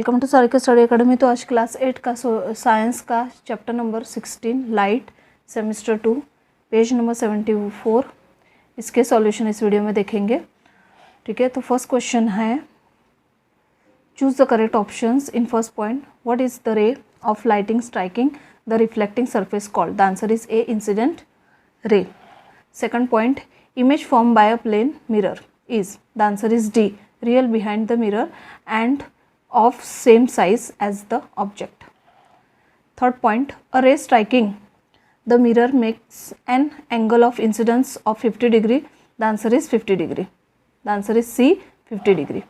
Welcome to Sarika study academy. तो आज class 8 का साइंस का chapter number 16 light semester 2 page number 74 इसके सॉल्यूशन इस वीडियो में देखेंगे। ठीक है, तो फर्स्ट क्वेश्चन है choose the correct options in first point. What is the ray of lighting striking the reflecting surface called? The answer is a, incident ray. Second point, image formed by a plane mirror is, the answer is D, real behind the mirror and of same size as the object. Third point, a ray striking the mirror makes an angle of incidence of 50 degree, the answer is 50 degree, the answer is C, 50 degree.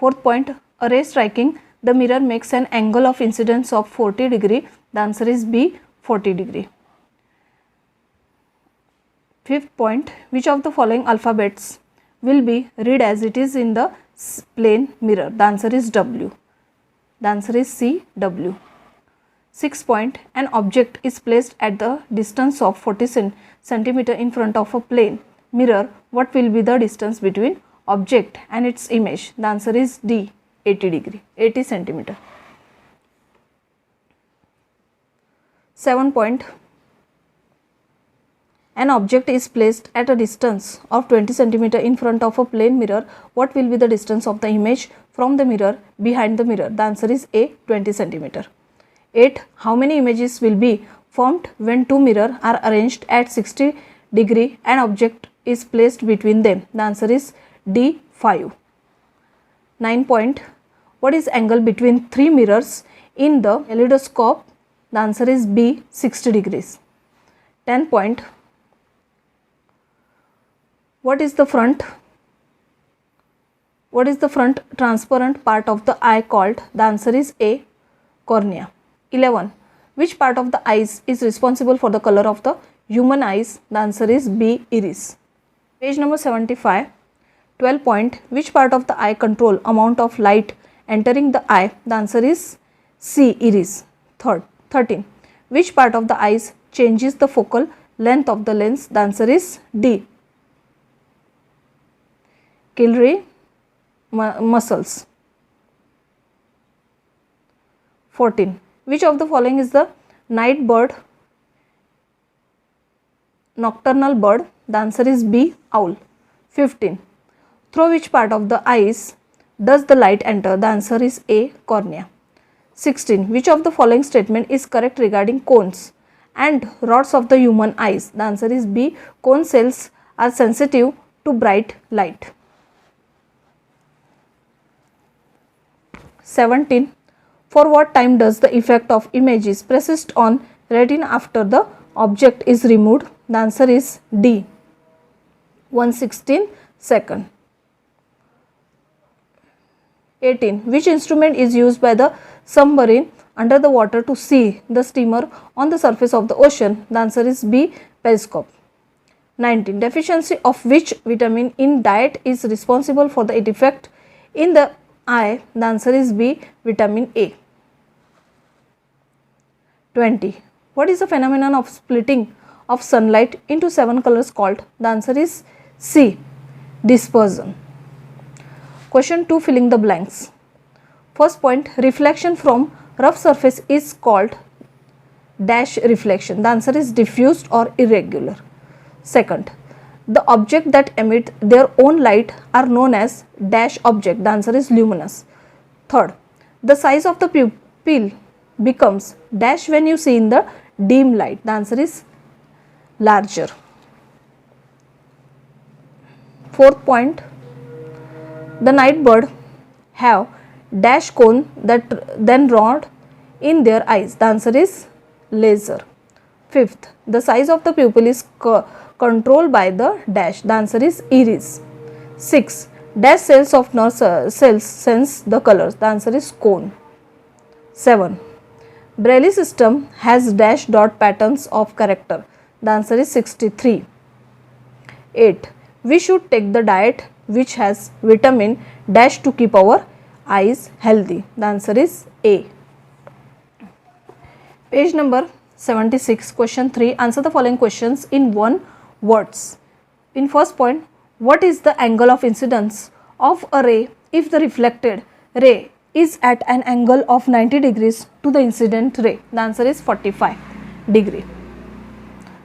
Fourth point, a ray striking the mirror makes an angle of incidence of 40 degree, the answer is B, 40 degree. Fifth point, which of the following alphabets will be read as it is in the plane mirror? The answer is W. The answer is C, W. Sixth point, an object is placed at the distance of 40 centimeter in front of a plane mirror. What will be the distance between object and its image? The answer is D, 80 degree, 80 centimeter. Seventh point, an object is placed at a distance of 20 centimeter in front of a plane mirror. What will be the distance of the image from the mirror behind the mirror? The answer is A, 20 centimeter. 8. How many images will be formed when two mirrors are arranged at 60 degree and object is placed between them? The answer is D, 5. 9 point, what is angle between three mirrors in the kaleidoscope? The answer is B, 60 degrees. 10 point, what is the front transparent part of the eye called? The answer is A, cornea. 11. Which part of the eyes is responsible for the color of the human eyes? The answer is B, iris. Page number 75. 12 point, which part of the eye control amount of light entering the eye? The answer is C, iris. 13. Which part of the eyes changes the focal length of the lens? The answer is D, ciliary muscles. 14. Which of the following is the night bird, nocturnal bird? The answer is B, owl. 15. Through which part of the eyes does the light enter? The answer is A, cornea. 16. Which of the following statement is correct regarding cones and rods of the human eyes? The answer is B, cone cells are sensitive to bright light. 17. For what time does the effect of images persist on retina after the object is removed? The answer is D, 116 seconds. 18. Which instrument is used by the submarine under the water to see the steamer on the surface of the ocean? The answer is B, periscope. 19. Deficiency of which vitamin in diet is responsible for the defect in the eye? The answer is B, vitamin A. 20. What is the phenomenon of splitting of sunlight into 7 colors called? The answer is C, dispersion. Question 2, filling the blanks. First point, reflection from rough surface is called dash reflection. The answer is diffused or irregular. Second, the object that emit their own light are known as dash object. The answer is luminous. Third, the size of the pupil becomes dash when you see in the dim light. The answer is larger. Fourth point, the night bird have dash cone that then rod in their eyes. The answer is laser. Fifth, the size of the pupil is controlled by the dash. The answer is iris. 6. Dash cells of nerve cells sense the colors. The answer is cone. 7. Braille system has dash dot patterns of character. The answer is 63. 8. We should take the diet which has vitamin dash to keep our eyes healthy. The answer is A. Page number 76. Question 3. Answer the following questions in one words. In first point, what is the angle of incidence of a ray if the reflected ray is at an angle of 90 degrees to the incident ray? The answer is 45 degree.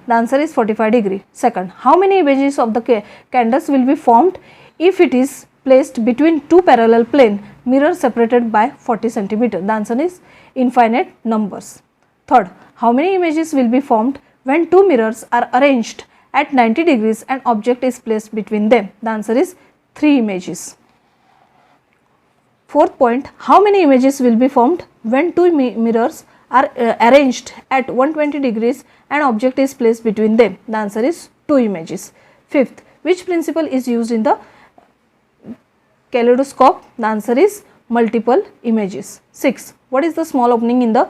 The answer is 45 degree. Second, how many images of the candles will be formed if it is placed between two parallel plane mirrors separated by 40 centimeter? The answer is infinite numbers. Third, how many images will be formed when two mirrors are arranged at 90 degrees and object is placed between them? The answer is 3 images. Fourth point, how many images will be formed when two mirrors are arranged at 120 degrees and object is placed between them? The answer is 2 images. Fifth, which principle is used in the kaleidoscope? The answer is multiple images. 6. What is the small opening in the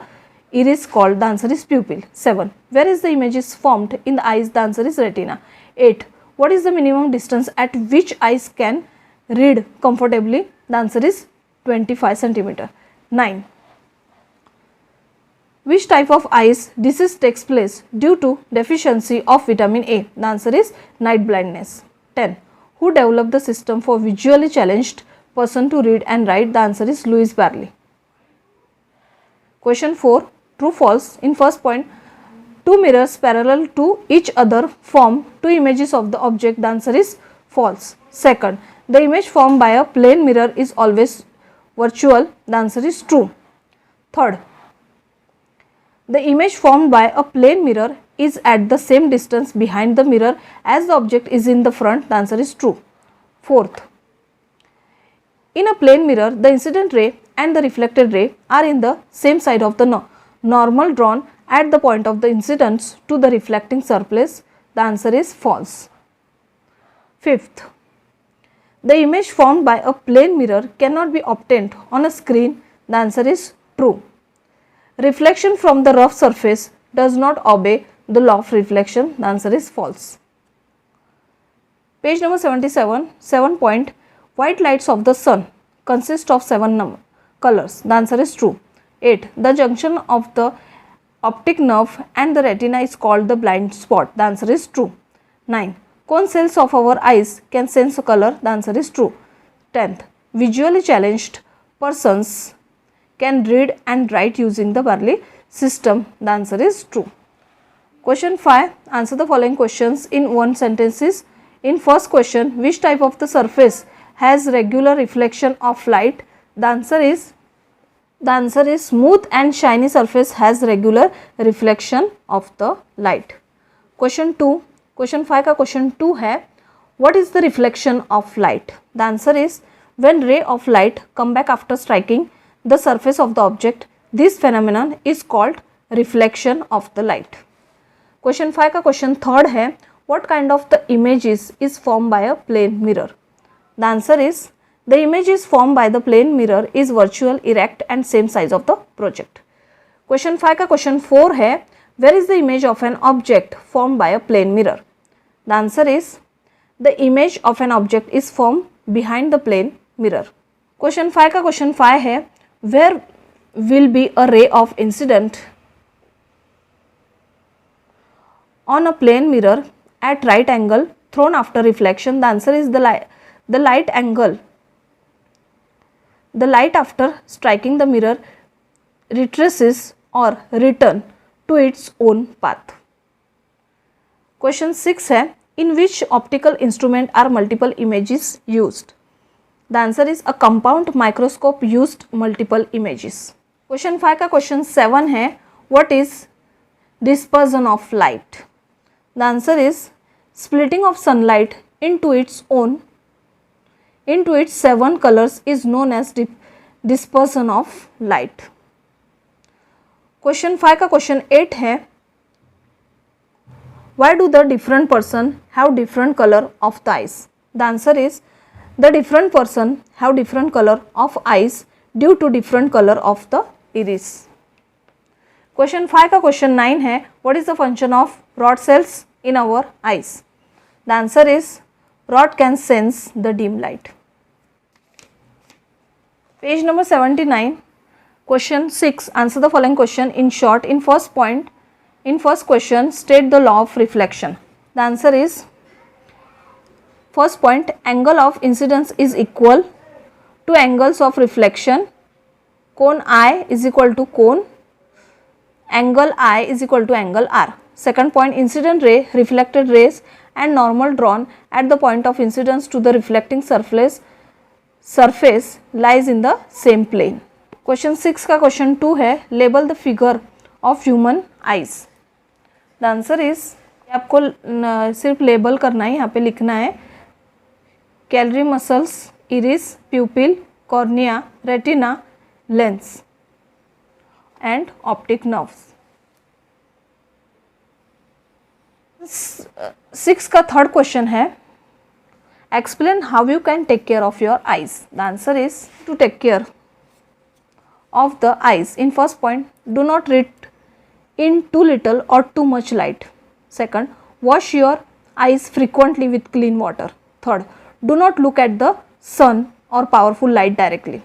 iris called? The answer is pupil. 7. Where is the images formed in the eyes? The answer is retina. 8. What is the minimum distance at which eyes can read comfortably? The answer is 25 centimeter. 9. Which type of eyes disease takes place due to deficiency of vitamin A? The answer is night blindness. 10. Who developed the system for visually challenged person to read and write? The answer is Louis Braille. Question 4. True false. In first point, two mirrors parallel to each other form two images of the object. The answer is false. Second, the image formed by a plane mirror is always virtual. The answer is true. Third, the image formed by a plane mirror is at the same distance behind the mirror as the object is in the front. The answer is true. Fourth, in a plane mirror, the incident ray and the reflected ray are in the same side of the normal drawn at the point of the incidence to the reflecting surface. The answer is false. Fifth, the image formed by a plane mirror cannot be obtained on a screen. The answer is true. Reflection from the rough surface does not obey the law of reflection. The answer is false. Page number 77, 7 point, white lights of the sun consist of 7 colors. The answer is true. 8. The junction of the optic nerve and the retina is called the blind spot. The answer is true. 9. Cone cells of our eyes can sense a color. The answer is true. 10th, visually challenged persons can read and write using the Braille system. The answer is true. Question 5. Answer the following questions in one sentences. In first question, which type of the surface has regular reflection of light? The answer is smooth and shiny surface has regular reflection of the light. Question 2. Question 5 का question 2 है, what is the reflection of light? The answer is when ray of light come back after striking the surface of the object, this phenomenon is called reflection of the light. Question 5 का question 3 है, what kind of the images is formed by a plane mirror? The answer is the image is formed by the plane mirror is virtual, erect and same size of the project. Question 5 का question 4 है, where is the image of an object formed by a plane mirror? The answer is the image of an object is formed behind the plane mirror. Question 5 का question 5 है, where will be a ray of incident on a plane mirror at right angle thrown after reflection? The answer is the light angle. The light after striking the mirror retraces or return to its own path. Question 6 है, in which optical instrument are multiple images used? The answer is a compound microscope used multiple images. Question 5 का question 7 है, what is dispersion of light? The answer is splitting of sunlight into its 7 colors is known as dispersion of light. Question 5 का question 8 है, why do the different person have different color of the eyes? The answer is the different person have different color of eyes due to different color of the iris. Question 5 का question 9 है, what is the function of rod cells in our eyes? The answer is rod can sense the dim light. Page number 79, question 6, answer the following question in short. In first question, state the law of reflection. The answer is, first point, angle of incidence is equal to angles of reflection cone I is equal to cone, angle I is equal to angle R. Second point, incident ray, reflected rays and normal drawn at the point of incidence to the reflecting surface lies in the same plane. Question 6 का question 2 है, label the figure of human eyes. The answer is, आपको सिर्फ label करना है, यहाँ पे लिखना है calorie muscles, iris, प्यूपिल, cornea, retina, lens and optic nerves. 6 का थर्ड क्वेश्चन है, explain how you can take care of your eyes. The answer is, to take care of the eyes, in first point, do not read in too little or too much light. Second, wash your eyes frequently with clean water. Third, do not look at the sun or powerful light directly.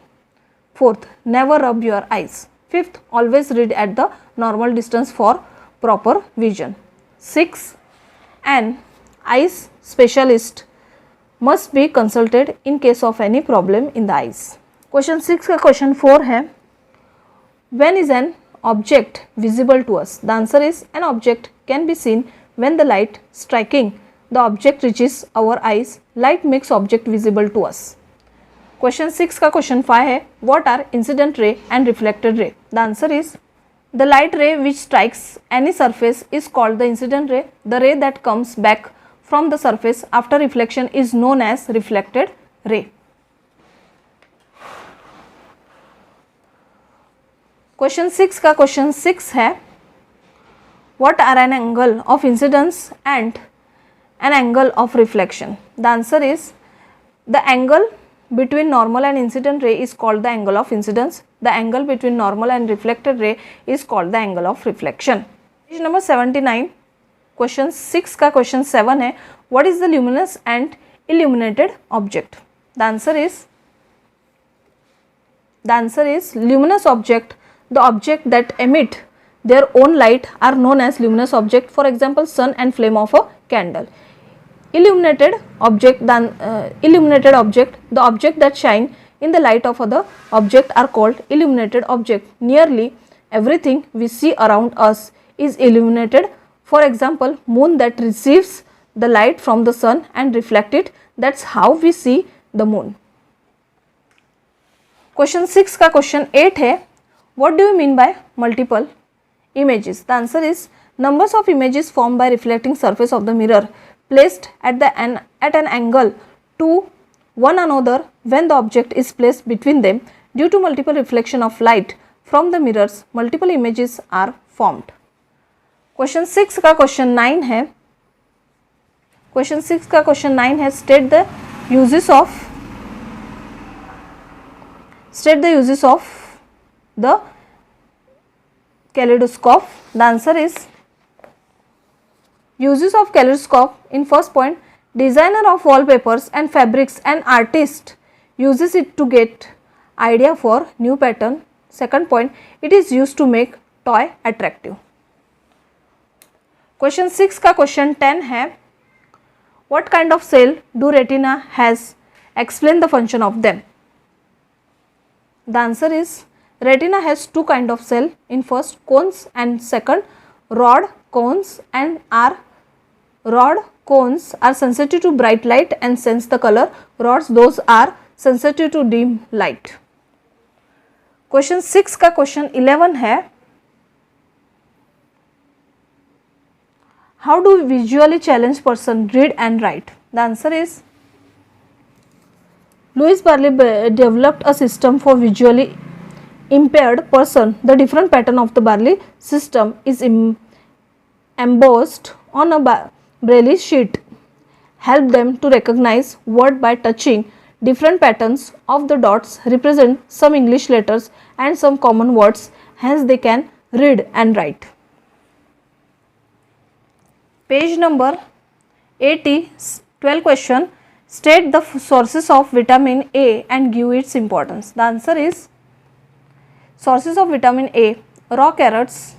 Fourth, never rub your eyes. Fifth, always read at the normal distance for proper vision. 6, an eyes specialist must be consulted in case of any problem in the eyes. Question 6 का question 4 है, when is an object visible to us? The answer is, an object can be seen when the light striking the object reaches our eyes. Light makes object visible to us. Question 6 का question 5 है, what are incident ray and reflected ray? The answer is, the light ray which strikes any surface is called the incident ray. The ray that comes back from the surface after reflection is known as reflected ray. Question 6 का question 6 है, what are an angle of incidence and an angle of reflection? The answer is, the angle between normal and incident ray is called the angle of incidence. The angle between normal and reflected ray is called the angle of reflection. Page number 79. Question 6 का question 7 है, what is the luminous and illuminated object? The answer is luminous object, the object that emit their own light are known as luminous object. For example, sun and flame of a candle. Illuminated object, the object that shine in the light of other object are called illuminated object. Nearly everything we see around us is illuminated. For example, moon that receives the light from the sun and reflect it, that's how we see the moon. Question 6 का question 8 है, what do you mean by multiple images? The answer is, numbers of images formed by reflecting surface of the mirror placed at an angle to one another when the object is placed between them. Due to multiple reflection of light from the mirrors, multiple images are formed. Question 6 का question 9 है, question 6 का question 9 है, state the uses of the kaleidoscope. The answer is, uses of kaleidoscope, in first point, designer of wallpapers and fabrics and artist uses it to get idea for new pattern. Second point, it is used to make toy attractive. Question 6 का question 10 है, what kind of cell do retina has? Explain the function of them. The answer is, retina has two kind of cell, in first cones and second rod cones, and rod cones are sensitive to bright light and sense the color. Rods, those are sensitive to dim light. Question 6 का question 11 है, how do visually challenged person read and write? The answer is, Louis Barley developed a system for visually impaired person. The different pattern of the Barley system is embossed on a braille sheet, help them to recognize word by touching. Different patterns of the dots represent some English letters and some common words, hence they can read and write. Page number 80, 12 question, state the sources of vitamin A and give its importance. The answer is, sources of vitamin A, raw carrots,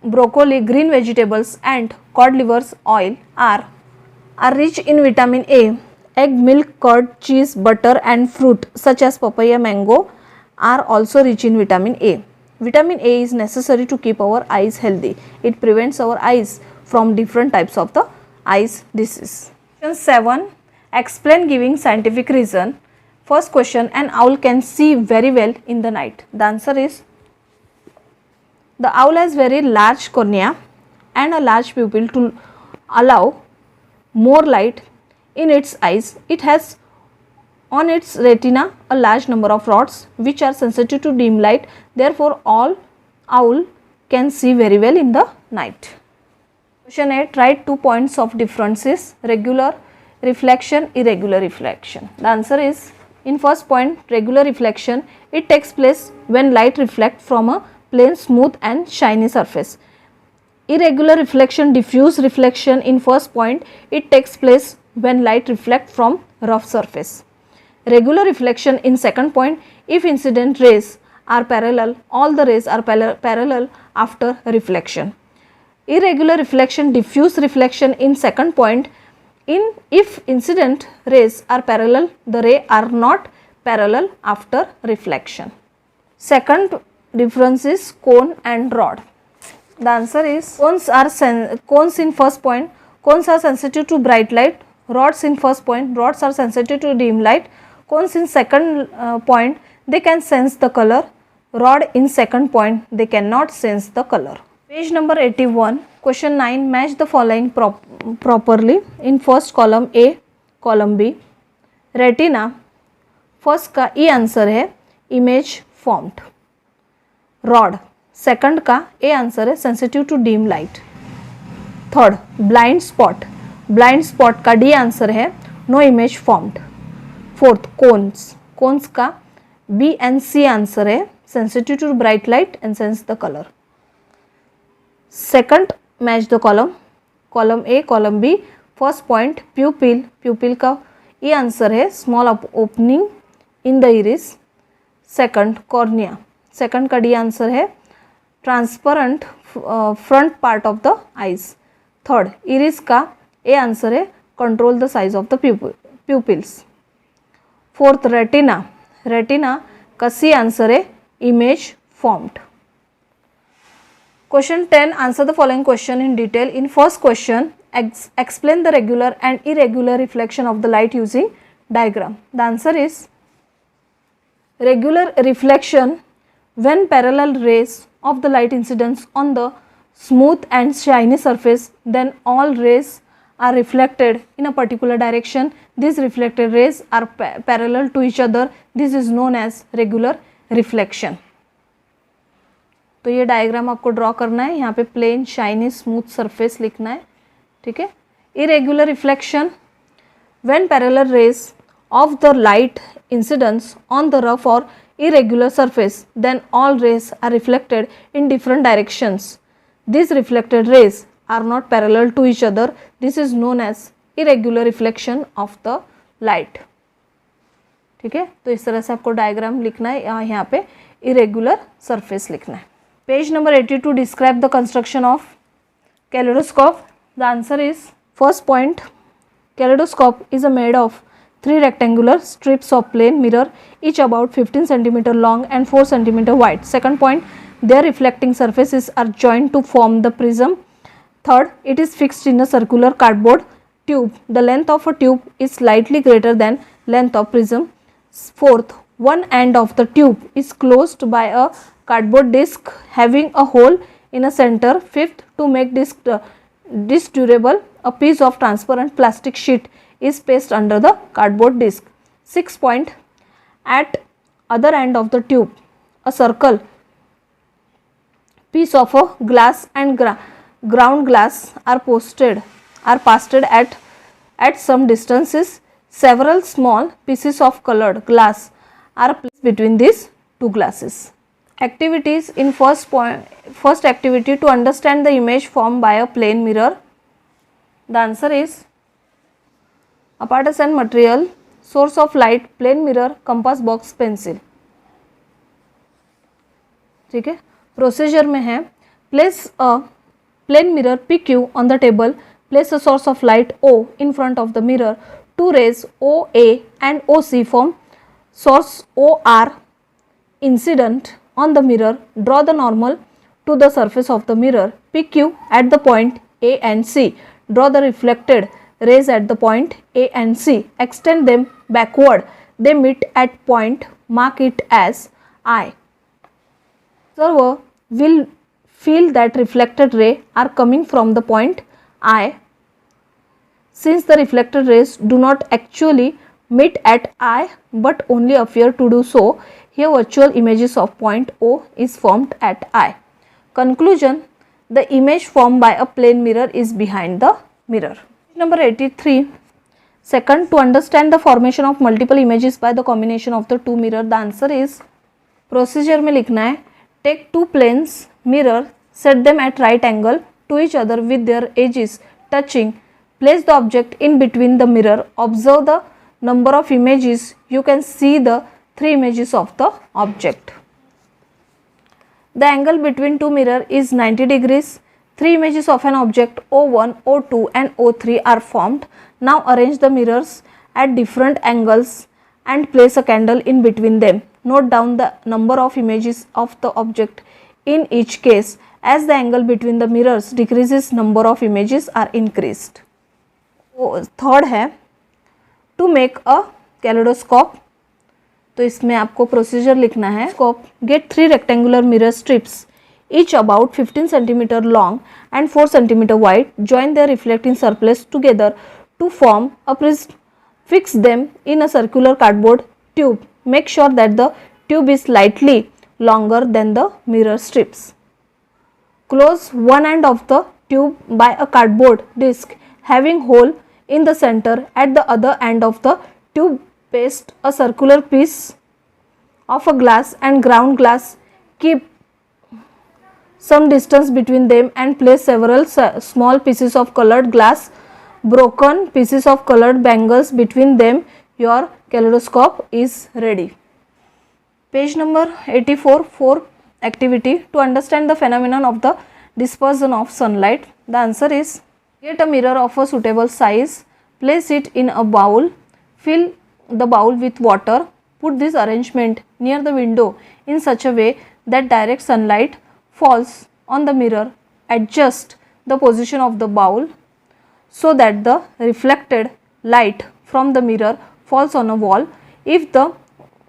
broccoli, green vegetables and cod liver oil are rich in vitamin A. Egg, milk, curd, cheese, butter and fruit such as papaya, mango are also rich in vitamin A. Vitamin A is necessary to keep our eyes healthy. It prevents our eyes from different types of the eyes disease. Question 7. Explain giving scientific reason. First question, an owl can see very well in the night. The answer is, the owl has very large cornea and a large pupil to allow more light in its eyes. It has on its retina a large number of rods which are sensitive to dim light. Therefore, all owl can see very well in the night. Question 8. Write 2 points of differences: regular reflection, irregular reflection. The answer is, in first point, regular reflection, it takes place when light reflects from a plain, smooth and shiny surface. Irregular reflection, diffuse reflection, in first point, it takes place when light reflects from rough surface. Regular reflection in second point, if incident rays are parallel, all the rays are parallel after reflection. Irregular reflection, diffuse reflection in second point, if incident rays are parallel, the ray are not parallel after reflection. Second difference is cone and rod. The answer is, cones in first point, cones are sensitive to bright light. Rods in first point, rods are sensitive to dim light. Cones in second point, they can sense the color. Rod in second point, they cannot sense the color. Page number 81. Question 9. Match the following properly. In first column A, column B. Retina, first का A answer है image formed. Rod, second का A answer है sensitive to dim light. Third, blind spot का D answer है no image formed. Fourth, cones का B and C answer है sensitive to bright light and sense the colour. Second, match the column A, column B. First point, pupil का ये answer है small opening in the iris. Second, cornea, second का D answer है transparent front part of the eyes. Third, iris का A answer है control the size of the pupils. Fourth, retina का सी answer है image formed. Question 10. Answer the following question in detail. In first question, explain the regular and irregular reflection of the light using diagram. The answer is, regular reflection, when parallel rays of the light incidence on the smooth and shiny surface, then all rays are reflected in a particular direction. These reflected rays are parallel to each other. This is known as regular reflection. तो ये diagram आपको draw करना है. यहाँ पे plane, shiny, smooth surface लिखना है. ठीक है. Irregular reflection, when parallel raise of the light incidence on the rough और irregular surface, then all rays are reflected in different directions. These reflected rays are not parallel to each other. This is known as irregular reflection of the light. ठीक है. तो इस तरह से आपको diagram लिखना है. यहाँ पे irregular surface लिखना है. Page number 82. Describe the construction of kaleidoscope. The answer is, first point, kaleidoscope is made of 3 rectangular strips of plane mirror, each about 15 cm long and 4 cm wide. Second point, their reflecting surfaces are joined to form the prism. Third, it is fixed in a circular cardboard tube. The length of a tube is slightly greater than length of prism. Fourth, one end of the tube is closed by a cardboard disc having a hole in a center. Fifth, to make disc durable, a piece of transparent plastic sheet is placed under the cardboard disc. Sixth point, at other end of the tube, a circle piece of a glass and ground glass are pasted at some distances. Several small pieces of colored glass are placed between these two glasses. Activities. In first activity, to understand the image formed by a plane mirror. The answer is, apparatus and material, source of light, plane mirror, compass box, pencil. ठीक है. Procedure में है, place a plane mirror PQ on the table, place a source of light O in front of the mirror two rays OA and OC from source OR incident on the mirror. Draw the normal to the surface of the mirror. PQ at the point A and C. Draw the reflected rays at the point A and C. Extend them backward. They meet at point. Mark it as I. Observer will feel that reflected ray are coming from the point I. Since the reflected rays do not actually meet at I but only appear to do so, here virtual images of point O is formed at I. Conclusion: the image formed by a plane mirror is behind the mirror. Number 83. Second, to understand the formation of multiple images by the combination of the two mirror, the answer is, procedure में लिखना है, take two planes mirror, set them at right angle to each other with their edges touching, place the object in between the mirror, observe the number of images, you can see the three images of the object. The angle between two mirror is 90 degrees. Three images of an object O1, O2 and O3 are formed. Now arrange the mirrors at different angles and place a candle in between them. Note down the number of images of the object in each case. As the angle between the mirrors decreases, number of images are increased. Third है to make a kaleidoscope. तो इसमें आपको procedure लिखना है. Get 3 rectangular mirror strips, each about 15 cm long and 4 cm wide. Join their reflecting surface together to form a prism. Fix them in a circular cardboard tube. Make sure that the tube is slightly longer than the mirror strips. Close one end of the tube by a cardboard disc having hole in the center. At the other end of the tube, paste a circular piece of a glass and ground glass. Keep some distance between them and place several small pieces of colored glass, broken pieces of colored bangles between them. Your kaleidoscope is ready. Page number 84, 4 activity to understand the phenomenon of the dispersion of sunlight. The answer is, get a mirror of a suitable size, place it in a bowl, fill the bowl with water, put this arrangement near the window in such a way that direct sunlight falls on the mirror. Adjust the position of the bowl so that the reflected light from the mirror falls on a wall. If the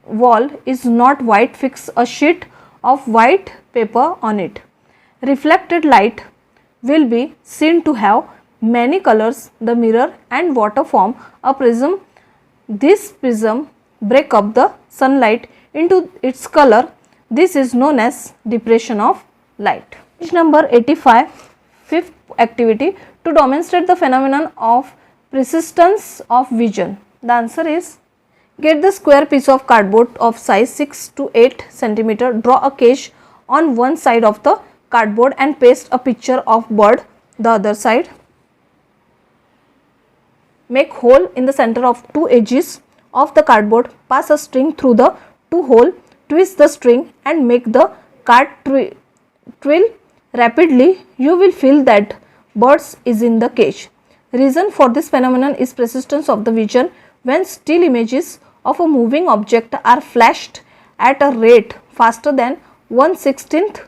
wall is not white, fix a sheet of white paper on it. Reflected light will be seen to have many colors. The mirror and water form a prism. This prism break up the sunlight into its color. This is known as diffraction of light. Page number 85, fifth activity to demonstrate the phenomenon of persistence of vision. The answer is, get the square piece of cardboard of size 6 to 8 cm. Draw a cage on one side of the cardboard and paste a picture of bird the other side. Make hole in the center of two edges of the cardboard. Pass a string through the two hole. Twist the string and make the card twirl rapidly. You will feel that birds is in the cage. Reason for this phenomenon is persistence of the vision. When still images of a moving object are flashed at a rate faster than 1/16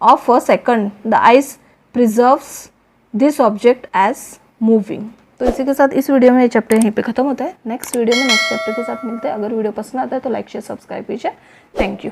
of a second, the eyes preserves this object as moving. तो इसी के साथ इस video में ये chapter यहीं पे खत्म होता है. नेक्स्ट वीडियो में नेक्स्ट चैप्टर के साथ मिलते हैं. अगर वीडियो पसंद आता है तो लाइक शेयर सब्सक्राइब कीजिए. Thank you.